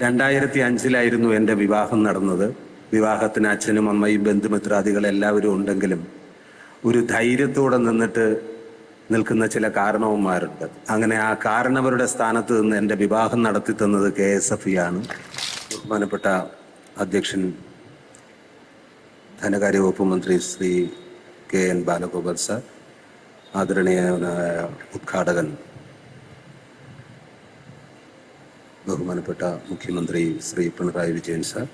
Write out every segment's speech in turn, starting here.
2005 എൻ്റെ വിവാഹം നടന്നത്. വിവാഹത്തിന് അച്ഛനും അമ്മയും ബന്ധുമിത്രാദികൾ എല്ലാവരും ഉണ്ടെങ്കിലും ഒരു ധൈര്യത്തോടെ നിൽക്കുന്ന ചില കാരണവന്മാരുണ്ട്. അങ്ങനെ ആ കാരണവരുടെ സ്ഥാനത്ത് നിന്ന് എൻ്റെ വിവാഹം നടത്തി തന്നത് KSFE ആണ്. ബഹുമാനപ്പെട്ട അധ്യക്ഷൻ ധനകാര്യ വകുപ്പ് മന്ത്രി ശ്രീ KN ബാലഗോപാൽ സാർ, ആദരണീയനായ ഉദ്ഘാടകൻ ബഹുമാനപ്പെട്ട മുഖ്യമന്ത്രി ശ്രീ പിണറായി വിജയൻ സാർ,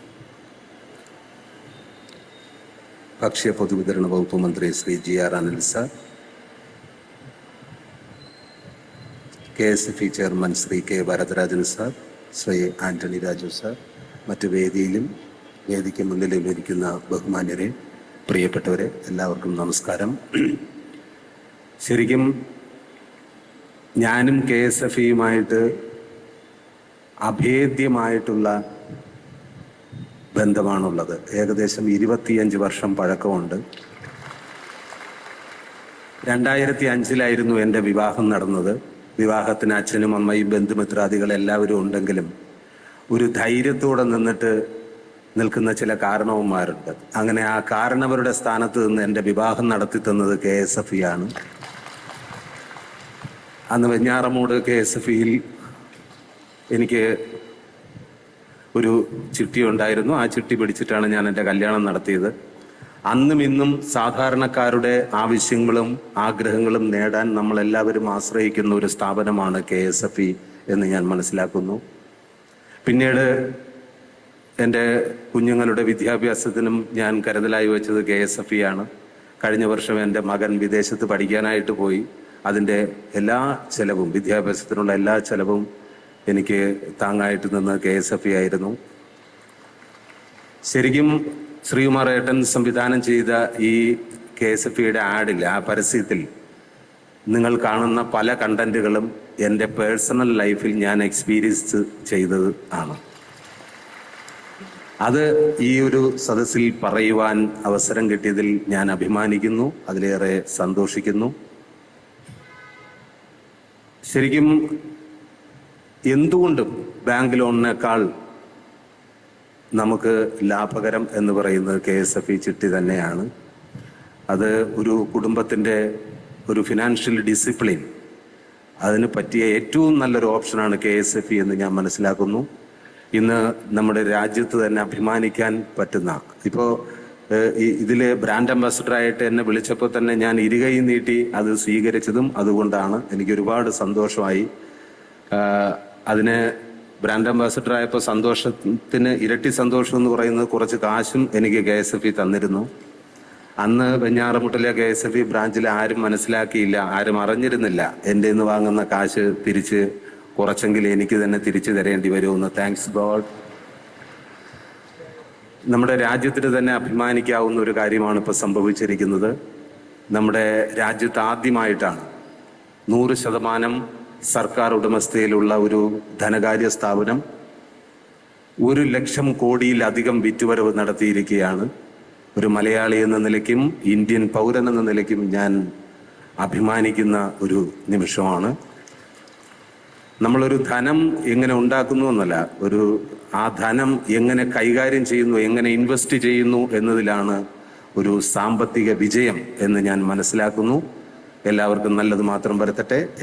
ഭക്ഷ്യ പൊതുവിതരണ വകുപ്പ് മന്ത്രി Shri GR Anil sir, KSFE chairman Shri K Varadarajan sir, Shri Antony Raju sir, മറ്റു വേദിയിലും വേദിക്ക് മുന്നിലും ഇരിക്കുന്ന ബഹുമാന്യരെ, പ്രിയപ്പെട്ടവരെ, എല്ലാവർക്കും നമസ്കാരം. ശരിക്കും ഞാനും KSFEയുമായിട്ട് അഭേദ്യമായിട്ടുള്ള ബന്ധമാണുള്ളത്. ഏകദേശം 25 വർഷം പഴക്കമുണ്ട്. 2005 എൻ്റെ വിവാഹം നടന്നത്. വിവാഹത്തിന് അച്ഛനും അമ്മയും ബന്ധുമിത്രാദികൾ എല്ലാവരും ഉണ്ടെങ്കിലും ഒരു ധൈര്യത്തോടെ നിൽക്കുന്ന ചില കാരണവന്മാരുണ്ട്. അങ്ങനെ ആ കാരണവരുടെ സ്ഥാനത്ത് നിന്ന് എൻ്റെ വിവാഹം നടത്തി തന്നത് KSFE ആണ്. അന്ന് വെഞ്ഞാറമൂട് KSFEയിൽ എനിക്ക് ഒരു ചിട്ടി ഉണ്ടായിരുന്നു. ആ ചിട്ടി പിടിച്ചിട്ടാണ് ഞാൻ എൻ്റെ കല്യാണം നടത്തിയത്. അന്നും ഇന്നും സാധാരണക്കാരുടെ ആവശ്യങ്ങളും ആഗ്രഹങ്ങളും നേടാൻ നമ്മളെല്ലാവരും ആശ്രയിക്കുന്ന ഒരു സ്ഥാപനമാണ് KSFE എന്ന് ഞാൻ മനസ്സിലാക്കുന്നു. പിന്നീട് എൻ്റെ കുഞ്ഞുങ്ങളുടെ വിദ്യാഭ്യാസത്തിനും ഞാൻ കരുതലായി വെച്ചത് KSFE ആണ്. കഴിഞ്ഞ വർഷം എൻ്റെ മകൻ വിദേശത്ത് പഠിക്കാനായിട്ട് പോയി. അതിൻ്റെ എല്ലാ ചെലവും, വിദ്യാഭ്യാസത്തിനുള്ള എല്ലാ ചെലവും എനിക്ക് താങ്ങായിട്ട് നിന്ന് KSFE ആയിരുന്നു. ശരിക്കും ശ്രീകുമാർ ഏട്ടൻ സംവിധാനം ചെയ്ത ഈ KSFEയുടെ ആഡിൽ, ആ പരസ്യത്തിൽ നിങ്ങൾ കാണുന്ന പല കണ്ടന്റുകളും എൻ്റെ പേഴ്സണൽ ലൈഫിൽ ഞാൻ എക്സ്പീരിയൻസ് ചെയ്തത് ആണ്. അത് ഈ ഒരു സദസ്സിൽ പറയുവാൻ അവസരം കിട്ടിയതിൽ ഞാൻ അഭിമാനിക്കുന്നു, അതിലേറെ സന്തോഷിക്കുന്നു. ശരിക്കും എന്തുകൊണ്ടും ബാങ്ക് ലോണിനേക്കാൾ നമുക്ക് ലാഭകരം എന്ന് പറയുന്നത് KSFE ചിട്ടി തന്നെയാണ്. അത് ഒരു കുടുംബത്തിൻ്റെ ഒരു ഫിനാൻഷ്യൽ ഡിസിപ്ലിൻ, അതിന് പറ്റിയ ഏറ്റവും നല്ലൊരു ഓപ്ഷനാണ് KSFE എന്ന് ഞാൻ മനസ്സിലാക്കുന്നു. ഇന്ന് നമ്മുടെ രാജ്യത്ത് തന്നെ അഭിമാനിക്കാൻ പറ്റുന്ന, ഇപ്പോൾ ഇതിൽ ബ്രാൻഡ് അംബാസഡറായിട്ട് എന്നെ വിളിച്ചപ്പോൾ തന്നെ ഞാൻ ഇരുകൈ നീട്ടി അത് സ്വീകരിച്ചതും അതുകൊണ്ടാണ്. എനിക്ക് ഒരുപാട് സന്തോഷമായി. അതിന് ബ്രാൻഡ് അംബാസഡർ ആയപ്പോൾ സന്തോഷത്തിന് ഇരട്ടി സന്തോഷം എന്ന് പറയുന്നത് കുറച്ച് കാശും എനിക്ക് KSFE തന്നിരുന്നു. അന്ന് വെഞ്ഞാറമുട്ടിലെ KSFE ബ്രാഞ്ചിൽ ആരും മനസ്സിലാക്കിയില്ല, ആരും അറിഞ്ഞിരുന്നില്ല എൻ്റെ നിന്ന് വാങ്ങുന്ന കാശ് തിരിച്ച് കുറച്ചെങ്കിലും എനിക്ക് തന്നെ തിരിച്ചു തരേണ്ടി വരുമെന്ന്. Thanks God. നമ്മുടെ രാജ്യത്തിന് തന്നെ അഭിമാനിക്കാവുന്ന ഒരു കാര്യമാണ് ഇപ്പോൾ സംഭവിച്ചിരിക്കുന്നത്. നമ്മുടെ രാജ്യത്ത് ആദ്യമായിട്ടാണ് 100% സർക്കാർ ഉടമസ്ഥയിലുള്ള ഒരു ധനകാര്യ സ്ഥാപനം 1 ലക്ഷം കോടിയിലധികം വിറ്റുവരവ് നടത്തിയിരിക്കുകയാണ്. ഒരു മലയാളി എന്ന നിലയ്ക്കും ഇന്ത്യൻ പൗരൻ എന്ന നിലയ്ക്കും ഞാൻ അഭിമാനിക്കുന്ന ഒരു നിമിഷമാണ്. നമ്മളൊരു ധനം എങ്ങനെ ഉണ്ടാക്കുന്നു എന്നല്ല, ആ ധനം എങ്ങനെ കൈകാര്യം ചെയ്യുന്നു, എങ്ങനെ ഇൻവെസ്റ്റ് ചെയ്യുന്നു എന്നതിലാണ് ഒരു സാമ്പത്തിക വിജയം എന്ന് ഞാൻ മനസ്സിലാക്കുന്നു. എല്ലാവർക്കും നല്ലത് മാത്രം വരുത്തട്ടെ.